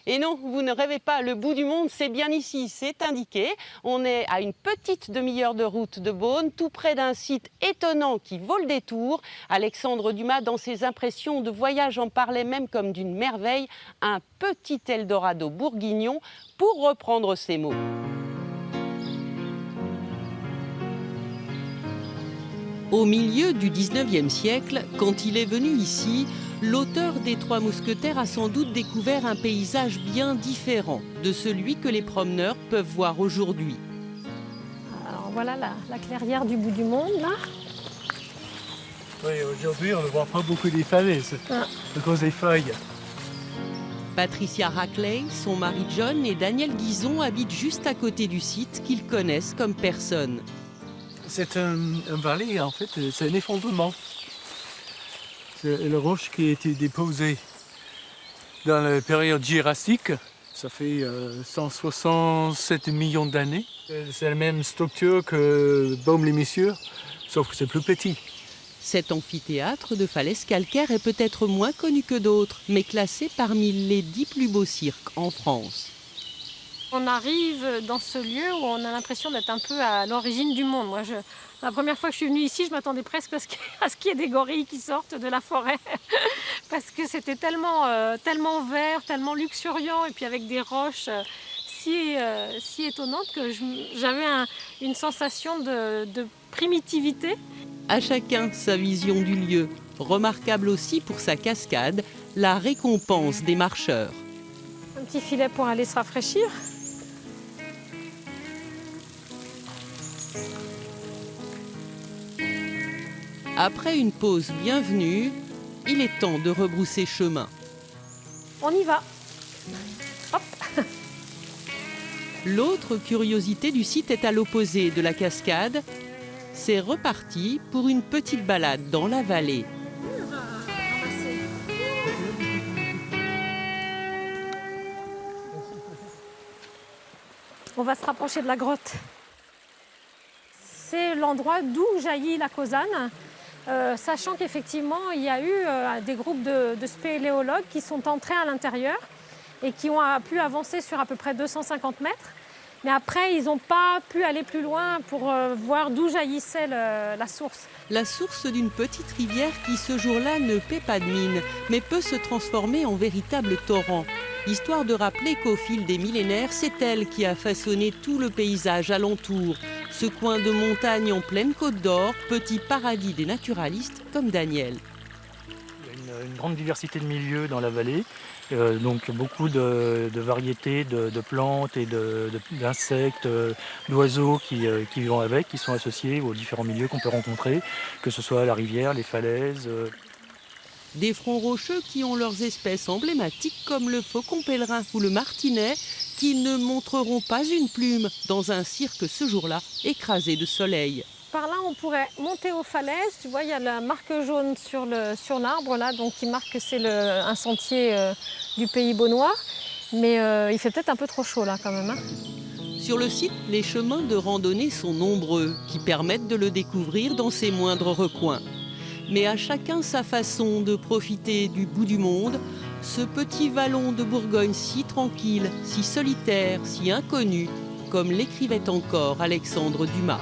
Et non, vous ne rêvez pas, le bout du monde, c'est bien ici, c'est indiqué. On est à une petite demi-heure de route de Beaune, tout près d'un site étonnant qui vaut le détour. Alexandre Dumas, dans ses impressions de voyage, en parlait même comme d'une merveille, un petit Eldorado bourguignon, pour reprendre ses mots. Au milieu du 19e siècle, quand il est venu ici, l'auteur des Trois Mousquetaires a sans doute découvert un paysage bien différent de celui que les promeneurs peuvent voir aujourd'hui. Alors voilà la clairière du bout du monde, là. Oui, aujourd'hui, on ne voit pas beaucoup des falaises, à cause des feuilles. Patricia Racley, son mari John et Daniel Guizon habitent juste à côté du site qu'ils connaissent comme personne. C'est un vallée, en fait, c'est un effondrement. C'est la roche qui a été déposée dans la période jurassique. Ça fait 167 millions d'années. C'est la même structure que Baume-les-Messieurs, sauf que c'est plus petit. Cet amphithéâtre de falaises calcaires est peut-être moins connu que d'autres, mais classé parmi les 10 plus beaux cirques en France. On arrive dans ce lieu où on a l'impression d'être un peu à l'origine du monde. Moi, la première fois que je suis venue ici, je m'attendais presque à ce qu'il y ait des gorilles qui sortent de la forêt. Parce que c'était tellement vert, tellement luxuriant, et puis avec des roches si étonnantes que j'avais une sensation de primitivité. À chacun sa vision du lieu, remarquable aussi pour sa cascade, la récompense des marcheurs. Un petit filet pour aller se rafraîchir. Après une pause bienvenue, il est temps de rebrousser chemin. On y va. Hop. L'autre curiosité du site est à l'opposé de la cascade. C'est reparti pour une petite balade dans la vallée. On va se rapprocher de la grotte. C'est l'endroit d'où jaillit la Causane, sachant qu'effectivement, il y a eu des groupes de spéléologues qui sont entrés à l'intérieur et qui ont pu avancer sur à peu près 250 mètres. Mais après, ils n'ont pas pu aller plus loin pour voir d'où jaillissait la source. La source d'une petite rivière qui, ce jour-là, ne paie pas de mine, mais peut se transformer en véritable torrent. Histoire de rappeler qu'au fil des millénaires, c'est elle qui a façonné tout le paysage alentour. Ce coin de montagne en pleine Côte d'Or, petit paradis des naturalistes comme Daniel. Il y a une grande diversité de milieux dans la vallée, donc beaucoup de variétés de plantes et d'insectes, d'oiseaux qui vont avec, qui sont associés aux différents milieux qu'on peut rencontrer, que ce soit la rivière, les falaises. Des fronts rocheux qui ont leurs espèces emblématiques comme le faucon pèlerin ou le martinet qui ne montreront pas une plume dans un cirque ce jour-là écrasé de soleil. Par là, on pourrait monter aux falaises. Tu vois, il y a la marque jaune sur l'arbre, là, donc qui marque que c'est un sentier du pays beaunois. Mais il fait peut-être un peu trop chaud, là, quand même. Sur le site, les chemins de randonnée sont nombreux, qui permettent de le découvrir dans ses moindres recoins. Mais à chacun sa façon de profiter du bout du monde, ce petit vallon de Bourgogne si tranquille, si solitaire, si inconnu, comme l'écrivait encore Alexandre Dumas.